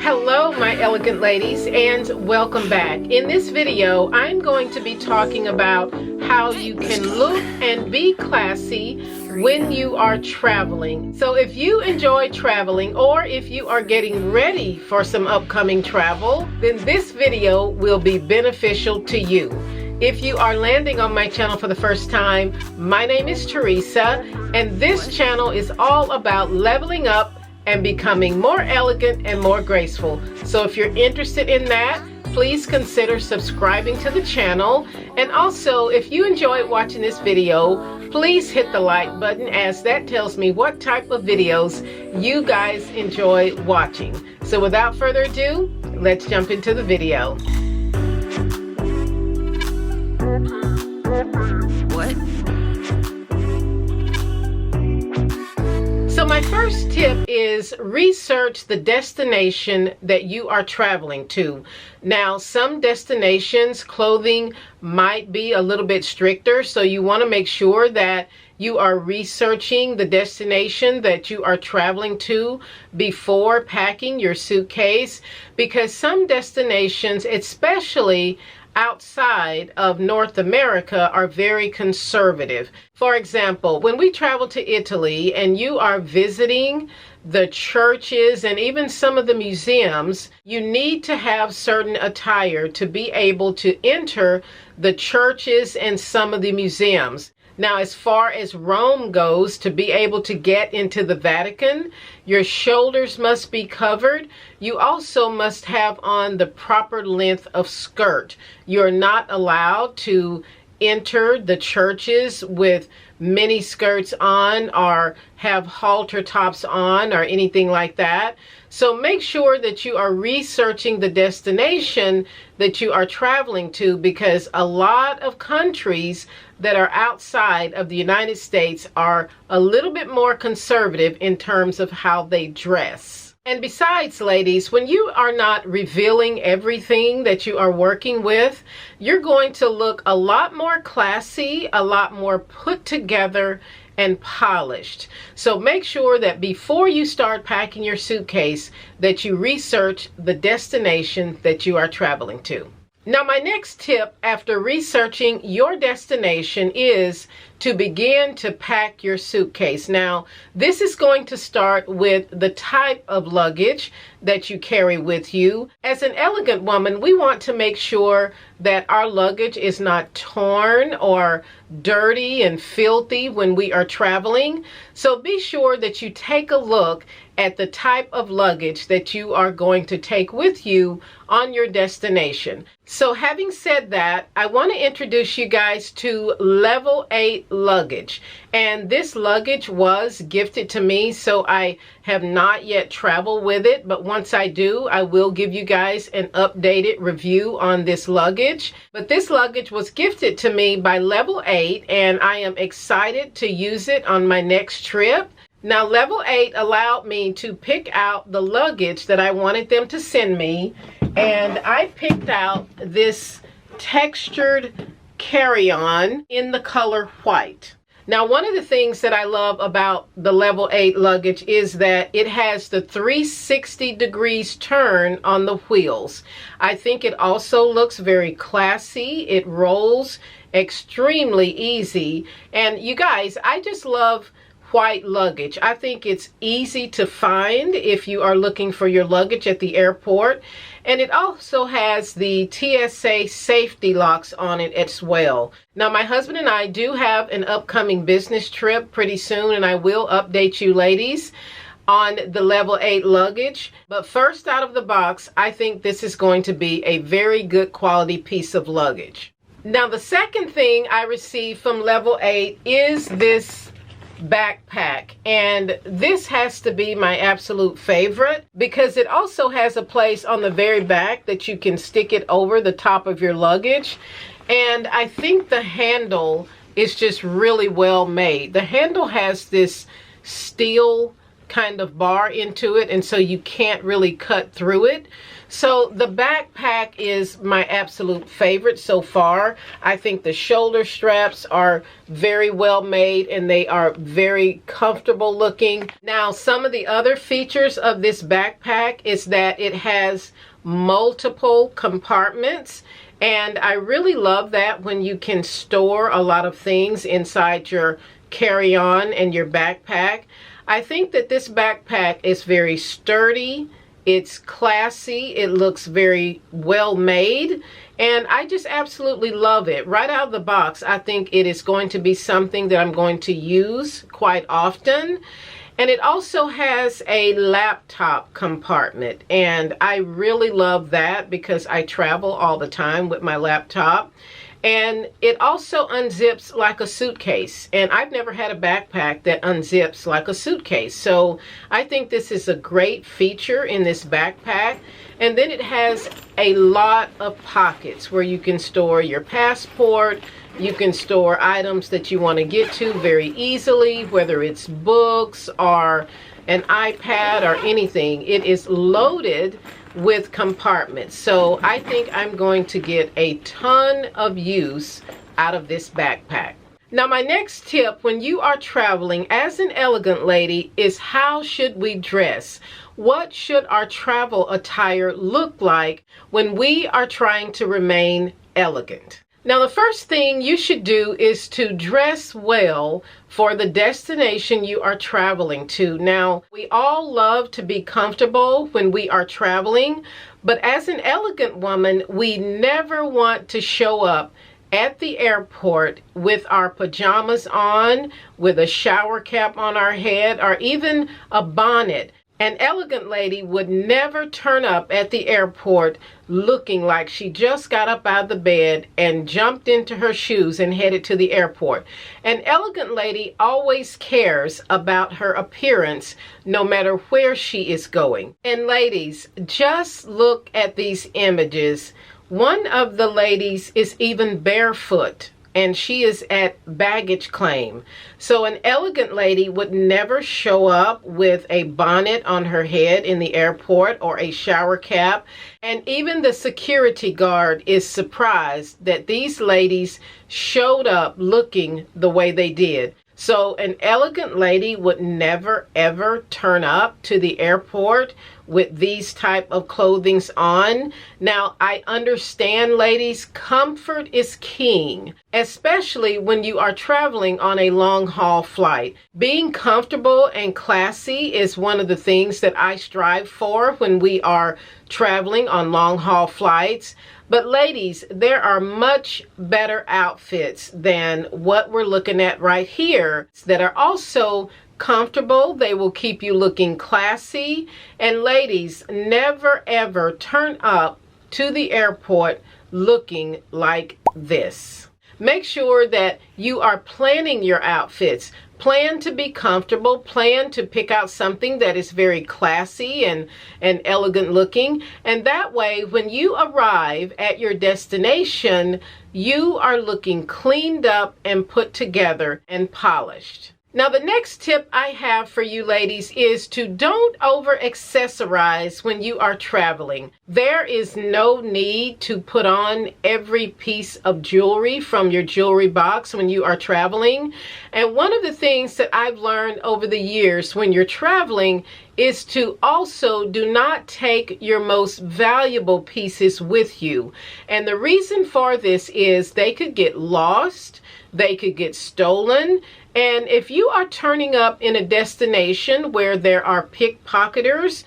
Hello my elegant ladies and welcome back. In this video I'm going to be talking about how you can look and be classy when you are traveling. So if you enjoy traveling or if you are getting ready for some upcoming travel, then this video will be beneficial to you. If you are landing on my channel for the first time, my name is Teresa and this channel is all about leveling up and becoming more elegant and more graceful. So if you're interested in that, please consider subscribing to the channel. And also, if you enjoyed watching this video, please hit the like button, as that tells me what type of videos you guys enjoy watching. So without further ado, let's jump into the video. What? So my first tip is research the destination that you are traveling to. Now, some destinations, clothing might be a little bit stricter, so you want to make sure that you are researching the destination that you are traveling to before packing your suitcase, because some destinations, especially outside of North America, are very conservative. For example, when we travel to Italy and you are visiting the churches and even some of the museums, you need to have certain attire to be able to enter the churches and some of the museums. Now, as far as Rome goes, to be able to get into the Vatican, your shoulders must be covered. You also must have on the proper length of skirt. You're not allowed to enter the churches with mini skirts on or have halter tops on or anything like that. So make sure that you are researching the destination that you are traveling to, because a lot of countries that are outside of the United States are a little bit more conservative in terms of how they dress. And besides, ladies, when you are not revealing everything that you are working with, you're going to look a lot more classy, a lot more put together and polished. So make sure that before you start packing your suitcase, that you research the destination that you are traveling to. Now, my next tip after researching your destination is to begin to pack your suitcase. Now, this is going to start with the type of luggage that you carry with you. As an elegant woman, we want to make sure that our luggage is not torn or dirty and filthy when we are traveling. So be sure that you take a look at the type of luggage that you are going to take with you on your destination. So having said that, I want to introduce you guys to Level 8 Luggage. And this luggage was gifted to me, so I have not yet traveled with it. But once I do, I will give you guys an updated review on this luggage. But this luggage was gifted to me by Level 8, and I am excited to use it on my next trip. Now, Level 8 allowed me to pick out the luggage that I wanted them to send me, and I picked out this textured carry-on in the color white. Now, one of the things that I love about the Level 8 luggage is that it has the 360 degrees turn on the wheels. I think it also looks very classy. It rolls extremely easy. And you guys, I just love white luggage. I think it's easy to find if you are looking for your luggage at the airport. And it also has the TSA safety locks on it as well. Now, my husband and I do have an upcoming business trip pretty soon, and I will update you ladies on the Level 8 luggage. But first out of the box, I think this is going to be a very good quality piece of luggage. Now, the second thing I received from Level 8 is this backpack, and this has to be my absolute favorite because it also has a place on the very back that you can stick it over the top of your luggage. And I think the handle is just really well made. The handle has this steel kind of bar into it, and so you can't really cut through it. So the backpack is my absolute favorite so far. I think the shoulder straps are very well made and they are very comfortable looking. Now, some of the other features of this backpack is that it has multiple compartments, and I really love that when you can store a lot of things inside your carry-on and your backpack. I think that this backpack is very sturdy. It's classy, it looks very well made, and I just absolutely love it. Right out of the box, I think it is going to be something that I'm going to use quite often. And it also has a laptop compartment, and I really love that because I travel all the time with my laptop. And it also unzips like a suitcase, and I've never had a backpack that unzips like a suitcase. So I think this is a great feature in this backpack. And then it has a lot of pockets where you can store your passport. You can store items that you want to get to very easily, whether it's books or an iPad or anything. It is loaded with compartments. So I think I'm going to get a ton of use out of this backpack. Now, my next tip when you are traveling as an elegant lady is how should we dress? What should our travel attire look like when we are trying to remain elegant? Now, the first thing you should do is to dress well for the destination you are traveling to. Now, we all love to be comfortable when we are traveling, but as an elegant woman, we never want to show up at the airport with our pajamas on, with a shower cap on our head, or even a bonnet. An elegant lady would never turn up at the airport looking like she just got up out of the bed and jumped into her shoes and headed to the airport. An elegant lady always cares about her appearance no matter where she is going. And ladies, just look at these images. One of the ladies is even barefoot, and she is at baggage claim. So an elegant lady would never show up with a bonnet on her head in the airport or a shower cap. And even the security guard is surprised that these ladies showed up looking the way they did. So an elegant lady would never ever turn up to the airport with these type of clothings on. Now, I understand, ladies, comfort is king, especially when you are traveling on a long haul flight. Being comfortable and classy is one of the things that I strive for when we are traveling on long haul flights. But ladies, there are much better outfits than what we're looking at right here that are also comfortable. They will keep you looking classy. And ladies, never ever turn up to the airport looking like this. Make sure that you are planning your outfits. Plan to be comfortable. Plan to pick out something that is very classy and elegant looking. And that way, when you arrive at your destination, you are looking cleaned up and put together and polished. Now, the next tip I have for you ladies is to don't over accessorize when you are traveling. There is no need to put on every piece of jewelry from your jewelry box when you are traveling. And one of the things that I've learned over the years when you're traveling is to also do not take your most valuable pieces with you. And the reason for this is they could get lost, they could get stolen. And if you are turning up in a destination where there are pickpocketers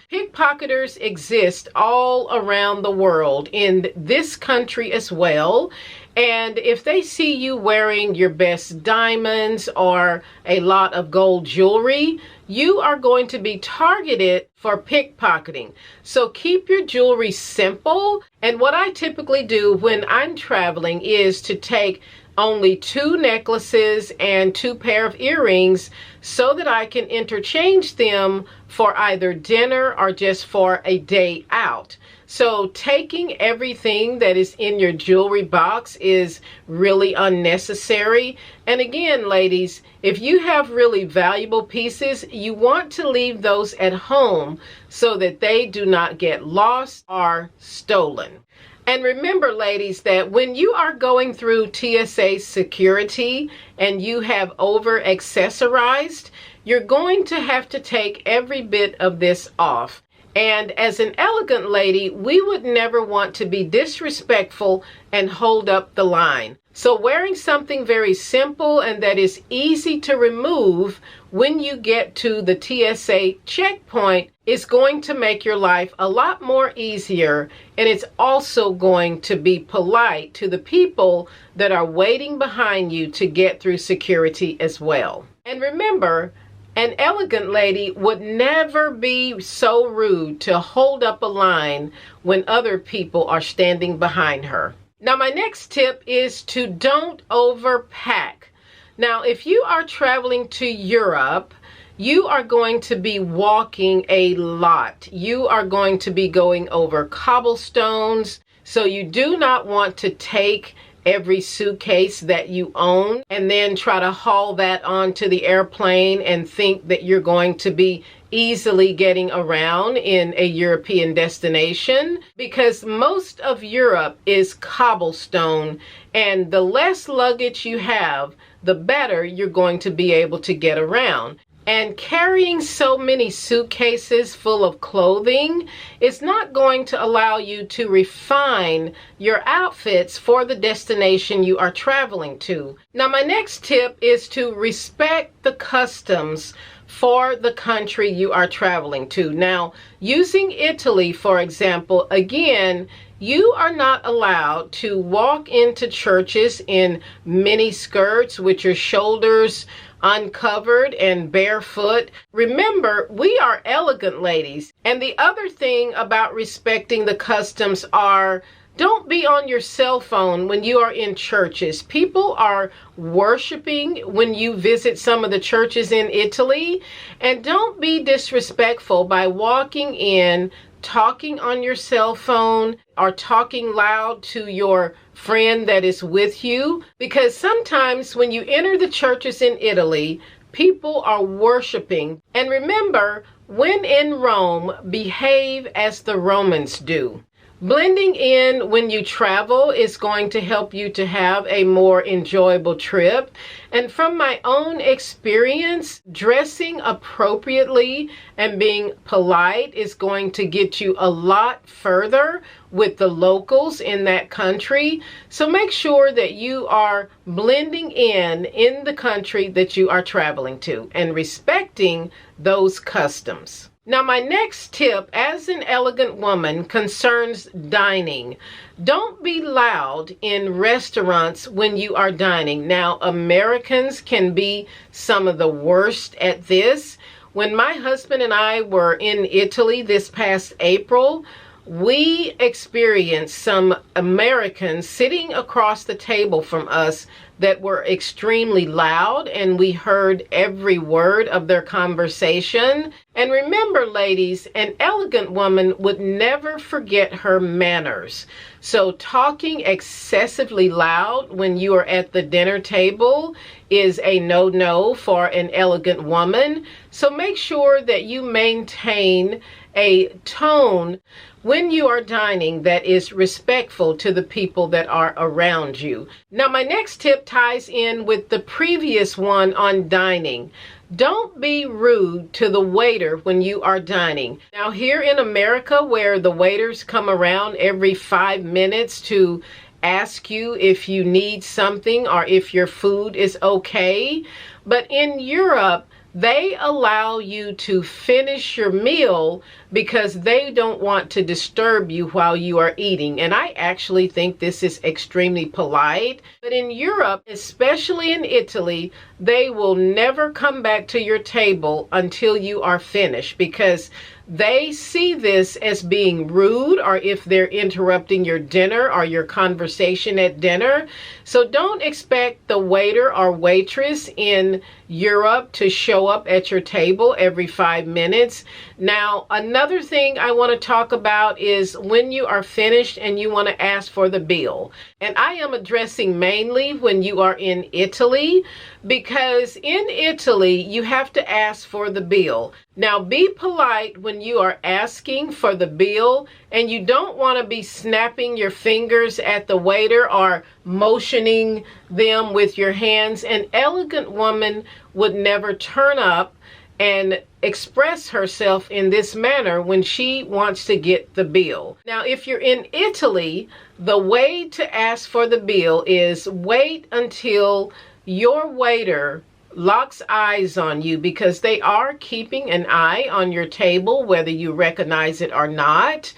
exist all around the world, in this country as well. And if they see you wearing your best diamonds or a lot of gold jewelry, you are going to be targeted for pickpocketing. So keep your jewelry simple. And what I typically do when I'm traveling is to take only 2 necklaces and 2 pair of earrings so that I can interchange them for either dinner or just for a day out. So taking everything that is in your jewelry box is really unnecessary. And again, ladies, if you have really valuable pieces, you want to leave those at home so that they do not get lost or stolen. And remember, ladies, that when you are going through TSA security and you have over accessorized, you're going to have to take every bit of this off. And as an elegant lady, we would never want to be disrespectful and hold up the line. So wearing something very simple and that is easy to remove when you get to the TSA checkpoint is going to make your life a lot more easier, and it's also going to be polite to the people that are waiting behind you to get through security as well. And remember, an elegant lady would never be so rude to hold up a line when other people are standing behind her. Now, my next tip is to don't overpack. Now, if you are traveling to Europe, you are going to be walking a lot. You are going to be going over cobblestones, so you do not want to take every suitcase that you own and then try to haul that onto the airplane and think that you're going to be easily getting around in a European destination, because most of Europe is cobblestone, and the less luggage you have, the better you're going to be able to get around. And carrying so many suitcases full of clothing is not going to allow you to refine your outfits for the destination you are traveling to. Now, my next tip is to respect the customs for the country you are traveling to. Now, using Italy, for example, again, you are not allowed to walk into churches in mini skirts with your shoulders uncovered and barefoot. Remember, we are elegant ladies. And the other thing about respecting the customs are, don't be on your cell phone when you are in churches. People are worshiping when you visit some of the churches in Italy. And don't be disrespectful by walking in, talking on your cell phone, or talking loud to your friend that is with you, because sometimes when you enter the churches in Italy, people are worshiping. And remember, when in Rome, behave as the Romans do. Blending in when you travel is going to help you to have a more enjoyable trip. And from my own experience, dressing appropriately and being polite is going to get you a lot further with the locals in that country. So make sure that you are blending in the country that you are traveling to and respecting those customs. Now, my next tip as an elegant woman concerns dining. Don't be loud in restaurants when you are dining. Now, Americans can be some of the worst at this. When my husband and I were in Italy this past April, we experienced some Americans sitting across the table from us that were extremely loud, and we heard every word of their conversation. And remember, ladies, an elegant woman would never forget her manners. So talking excessively loud when you are at the dinner table is a no-no for an elegant woman. So make sure that you maintain a tone when you are dining that is respectful to the people that are around you. Now, my next tip ties in with the previous one on dining. Don't be rude to the waiter when you are dining. Now, here in America, where the waiters come around every 5 minutes to ask you if you need something or if your food is okay, but in Europe, they allow you to finish your meal because they don't want to disturb you while you are eating. And I actually think this is extremely polite. But in Europe, especially in Italy, they will never come back to your table until you are finished, because they see this as being rude, or if they're interrupting your dinner or your conversation at dinner. So don't expect the waiter or waitress in Europe to show up at your table every 5 minutes. Now, another thing I want to talk about is when you are finished and you want to ask for the bill. And I am addressing mainly when you are in Italy, because in Italy you have to ask for the bill. Now, be polite when you are asking for the bill, and you don't want to be snapping your fingers at the waiter or motioning them with your hands. An elegant woman would never turn up and express herself in this manner when she wants to get the bill. Now, if you're in Italy, the way to ask for the bill is wait until your waiter locks eyes on you, because they are keeping an eye on your table, whether you recognize it or not.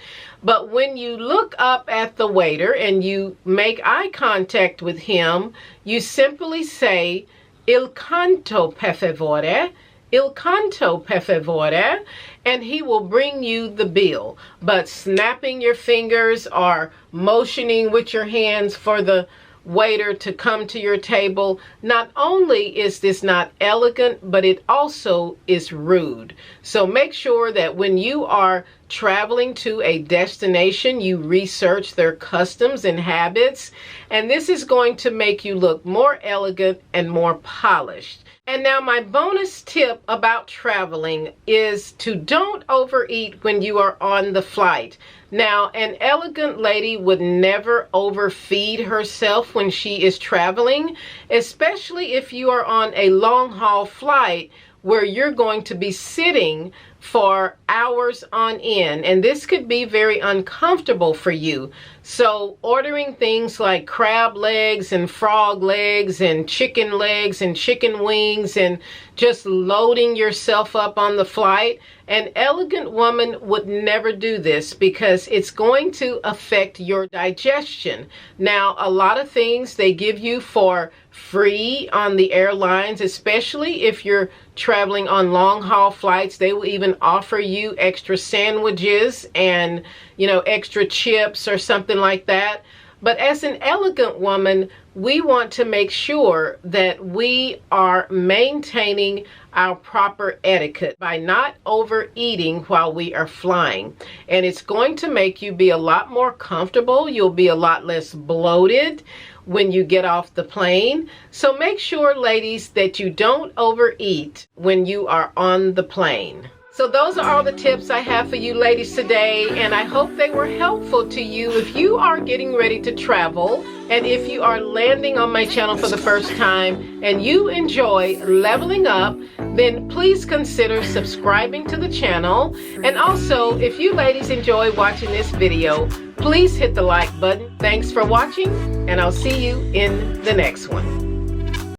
But when you look up at the waiter and you make eye contact with him, you simply say, "Il conto per favore," "Il conto per favore," and he will bring you the bill. But snapping your fingers or motioning with your hands for the waiter to come to your table, not only is this not elegant, but it also is rude. So make sure that when you are traveling to a destination, you research their customs and habits, and this is going to make you look more elegant and more polished. And now my bonus tip about traveling is to don't overeat when you are on the flight. Now, an elegant lady would never overfeed herself when she is traveling, especially if you are on a long haul flight where you're going to be sitting for hours on end, and this could be very uncomfortable for you. So ordering things like crab legs and frog legs and chicken wings and just loading yourself up on the flight, an elegant woman would never do this, because it's going to affect your digestion. Now, a lot of things they give you for free on the airlines, especially if you're traveling on long haul flights. They will even offer you extra sandwiches and, extra chips or something like that. But as an elegant woman, we want to make sure that we are maintaining our proper etiquette by not overeating while we are flying. And it's going to make you be a lot more comfortable. You'll be a lot less bloated when you get off the plane. So make sure, ladies, that you don't overeat when you are on the plane. So those are all the tips I have for you ladies today, and I hope they were helpful to you if you are getting ready to travel, and if you are landing on my channel for the first time and you enjoy leveling up, then please consider subscribing to the channel. And also, if you ladies enjoy watching this video, please hit the like button. Thanks for watching, and I'll see you in the next one.